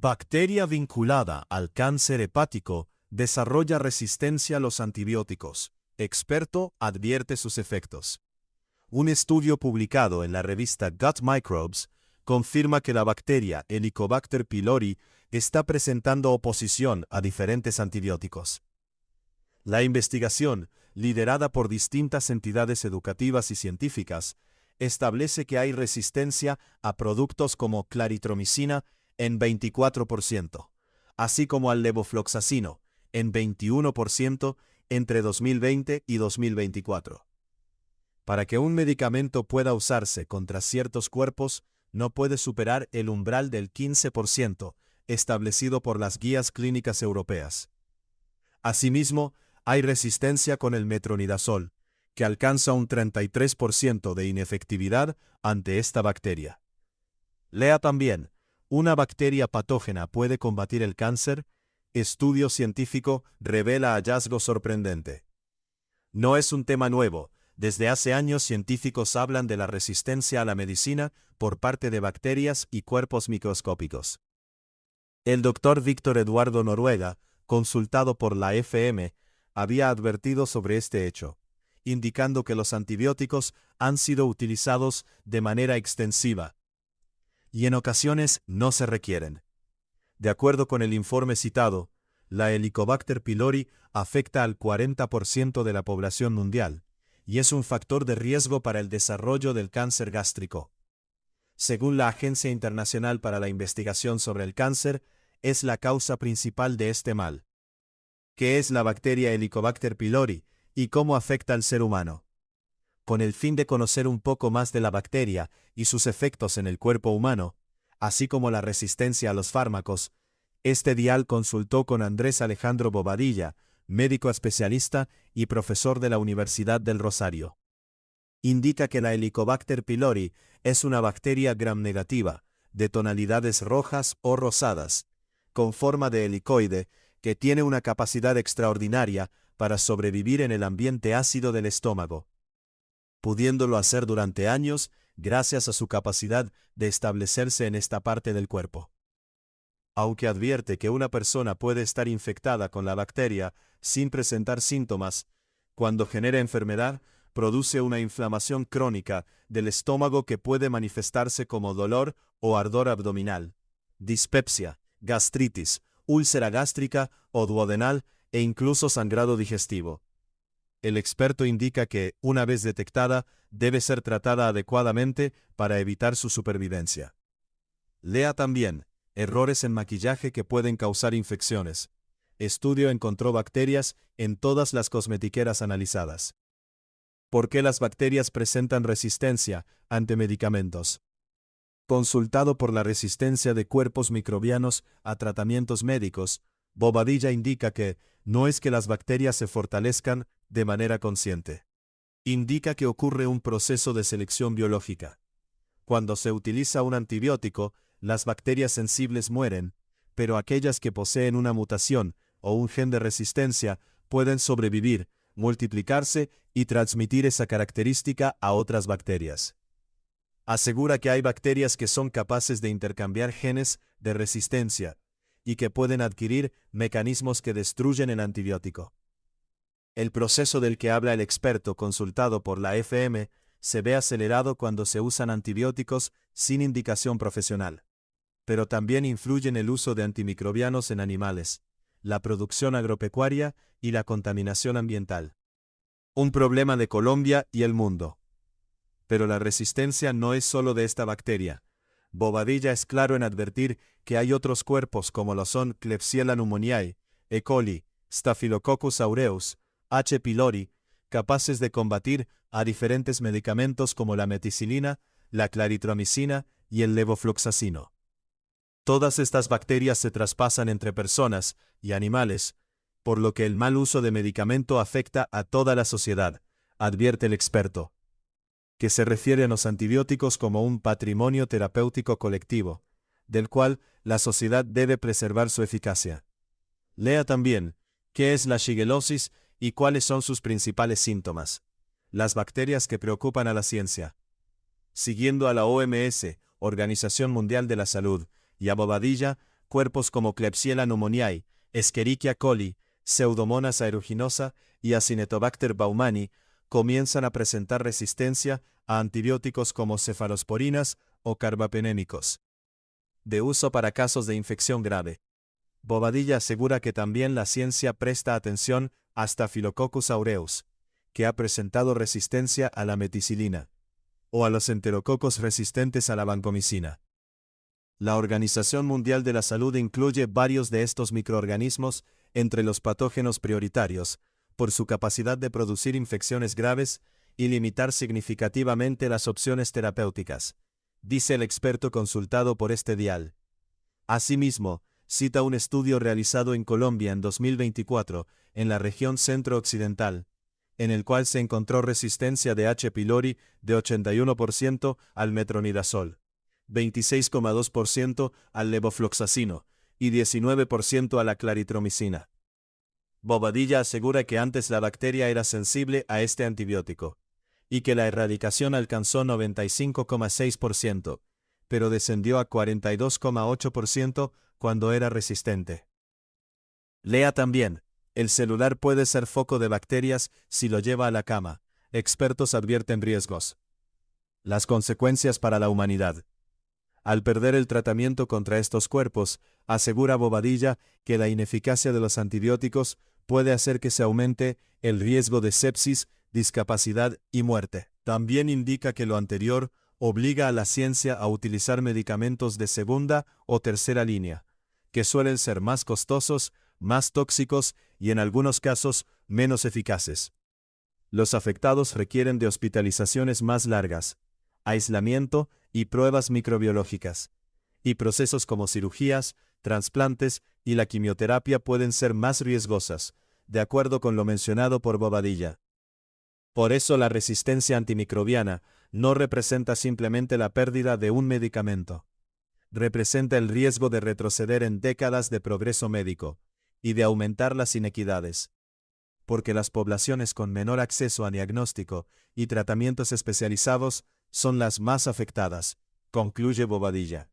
Bacteria vinculada al cáncer hepático desarrolla resistencia a los antibióticos. Experto advierte sus efectos. Un estudio publicado en la revista Gut Microbes confirma que la bacteria Helicobacter pylori está presentando oposición a diferentes antibióticos. La investigación, liderada por distintas entidades educativas y científicas, establece que hay resistencia a productos como claritromicina en 24%, así como al levofloxacino en 21% entre 2020 y 2024. Para que un medicamento pueda usarse contra ciertos cuerpos, no puede superar el umbral del 15% establecido por las guías clínicas europeas. Asimismo, hay resistencia con el metronidazol, que alcanza un 33% de inefectividad ante esta bacteria. Lea también, ¿una bacteria patógena puede combatir el cáncer? Estudio científico revela hallazgo sorprendente. No es un tema nuevo. Desde hace años científicos hablan de la resistencia a la medicina por parte de bacterias y cuerpos microscópicos. El doctor Víctor Eduardo Noruega, consultado por la FM, había advertido sobre este hecho, indicando que los antibióticos han sido utilizados de manera extensiva y en ocasiones no se requieren. De acuerdo con el informe citado, la Helicobacter pylori afecta al 40% de la población mundial y es un factor de riesgo para el desarrollo del cáncer gástrico. Según la Agencia Internacional para la Investigación sobre el Cáncer, es la causa principal de este mal. ¿Qué es la bacteria Helicobacter pylori y cómo afecta al ser humano? Con el fin de conocer un poco más de la bacteria y sus efectos en el cuerpo humano, así como la resistencia a los fármacos, este dial consultó con Andrés Alejandro Bobadilla, médico especialista y profesor de la Universidad del Rosario. Indica que la Helicobacter pylori es una bacteria gram-negativa, de tonalidades rojas o rosadas, con forma de helicoide, que tiene una capacidad extraordinaria para sobrevivir en el ambiente ácido del estómago, pudiéndolo hacer durante años gracias a su capacidad de establecerse en esta parte del cuerpo. Aunque advierte que una persona puede estar infectada con la bacteria sin presentar síntomas, cuando genera enfermedad, produce una inflamación crónica del estómago que puede manifestarse como dolor o ardor abdominal, dispepsia, gastritis, úlcera gástrica o duodenal e incluso sangrado digestivo. El experto indica que, una vez detectada, debe ser tratada adecuadamente para evitar su supervivencia. Lea también, errores en maquillaje que pueden causar infecciones. Estudio encontró bacterias en todas las cosmetiqueras analizadas. ¿Por qué las bacterias presentan resistencia ante medicamentos? Consultado por la resistencia de cuerpos microbianos a tratamientos médicos, Bobadilla indica que no es que las bacterias se fortalezcan de manera consciente. Indica que ocurre un proceso de selección biológica. Cuando se utiliza un antibiótico, las bacterias sensibles mueren, pero aquellas que poseen una mutación o un gen de resistencia pueden sobrevivir, multiplicarse y transmitir esa característica a otras bacterias. Asegura que hay bacterias que son capaces de intercambiar genes de resistencia y que pueden adquirir mecanismos que destruyen el antibiótico. El proceso del que habla el experto consultado por la FM se ve acelerado cuando se usan antibióticos sin indicación profesional. Pero también influyen el uso de antimicrobianos en animales, la producción agropecuaria y la contaminación ambiental. Un problema de Colombia y el mundo. Pero la resistencia no es solo de esta bacteria. Bobadilla es claro en advertir que hay otros cuerpos como lo son Klebsiella pneumoniae, E. coli, Staphylococcus aureus, H. pylori, capaces de combatir a diferentes medicamentos como la meticilina, la claritromicina y el levofloxacino. Todas estas bacterias se traspasan entre personas y animales, por lo que el mal uso de medicamento afecta a toda la sociedad, advierte el experto, que se refiere a los antibióticos como un patrimonio terapéutico colectivo, del cual la sociedad debe preservar su eficacia. Lea también, ¿qué es la shigellosis y cuáles son sus principales síntomas? Las bacterias que preocupan a la ciencia. Siguiendo a la OMS, Organización Mundial de la Salud, y a Bobadilla, cuerpos como Klebsiella pneumoniae, Escherichia coli, Pseudomonas aeruginosa y Acinetobacter baumannii comienzan a presentar resistencia a antibióticos como cefalosporinas o carbapenémicos. De uso para casos de infección grave. Bobadilla asegura que también la ciencia presta atención a Staphylococcus aureus, que ha presentado resistencia a la meticilina, o a los enterococos resistentes a la vancomicina. La Organización Mundial de la Salud incluye varios de estos microorganismos entre los patógenos prioritarios, por su capacidad de producir infecciones graves y limitar significativamente las opciones terapéuticas, dice el experto consultado por este dial. Asimismo, cita un estudio realizado en Colombia en 2024, en la región centro-occidental, en el cual se encontró resistencia de H. pylori de 81% al metronidazol, 26,2% al levofloxacino y 19% a la claritromicina. Bobadilla asegura que antes la bacteria era sensible a este antibiótico, y que la erradicación alcanzó 95,6%, pero descendió a 42,8% cuando era resistente. Lea también, el celular puede ser foco de bacterias si lo lleva a la cama. Expertos advierten riesgos. Las consecuencias para la humanidad. Al perder el tratamiento contra estos cuerpos, asegura Bobadilla que la ineficacia de los antibióticos puede hacer que se aumente el riesgo de sepsis, discapacidad y muerte. También indica que lo anterior obliga a la ciencia a utilizar medicamentos de segunda o tercera línea, que suelen ser más costosos, más tóxicos y en algunos casos menos eficaces. Los afectados requieren de hospitalizaciones más largas, aislamiento y pruebas microbiológicas, y procesos como cirugías, trasplantes y la quimioterapia pueden ser más riesgosas, de acuerdo con lo mencionado por Bobadilla. Por eso la resistencia antimicrobiana no representa simplemente la pérdida de un medicamento. Representa el riesgo de retroceder en décadas de progreso médico y de aumentar las inequidades. Porque las poblaciones con menor acceso a diagnóstico y tratamientos especializados son las más afectadas, concluye Bobadilla.